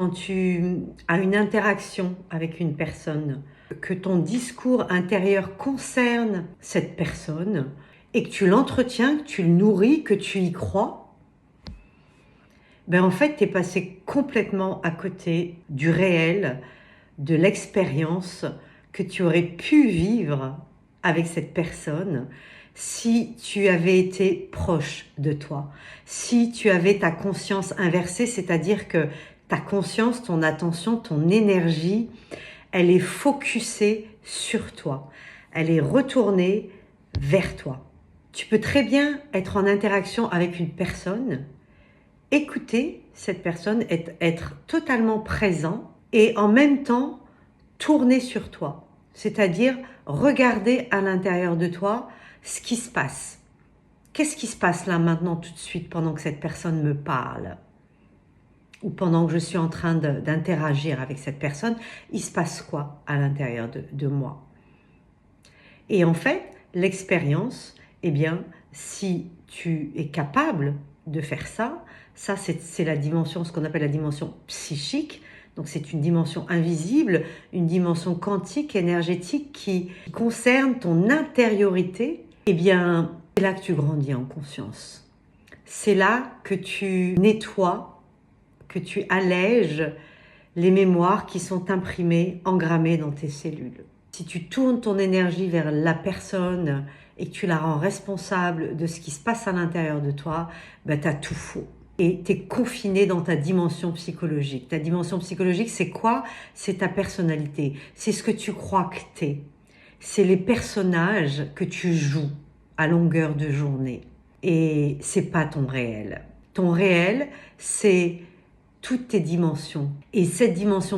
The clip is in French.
Quand tu as une interaction avec une personne, que ton discours intérieur concerne cette personne et que tu l'entretiens, que tu le nourris, que tu y crois, ben en fait, tu es passé complètement à côté du réel, de l'expérience que tu aurais pu vivre avec cette personne si tu avais été proche de toi, si tu avais ta conscience inversée, c'est-à-dire que ta conscience, ton attention, ton énergie, elle est focusée sur toi, elle est retournée vers toi. Tu peux très bien être en interaction avec une personne, écouter cette personne, être totalement présent et en même temps tourner sur toi, c'est-à-dire regarder à l'intérieur de toi ce qui se passe. Qu'est-ce qui se passe là maintenant tout de suite pendant que cette personne me parle ou pendant que je suis en train d'interagir avec cette personne, il se passe quoi à l'intérieur de moi? Et en fait, l'expérience, eh bien, si tu es capable de faire ça, c'est la dimension, ce qu'on appelle la dimension psychique. Donc c'est une dimension invisible, une dimension quantique, énergétique qui concerne ton intériorité. Eh bien, c'est là que tu grandis en conscience. C'est là que tu nettoies, que tu allèges les mémoires qui sont imprimées, engrammées dans tes cellules. Si tu tournes ton énergie vers la personne et que tu la rends responsable de ce qui se passe à l'intérieur de toi, ben, tu as tout faux. Et tu es confiné dans ta dimension psychologique. Ta dimension psychologique, c'est quoi? C'est ta personnalité. C'est ce que tu crois que tu es. C'est les personnages que tu joues à longueur de journée. Et c'est pas ton réel. Ton réel, c'est toutes tes dimensions. Et cette dimension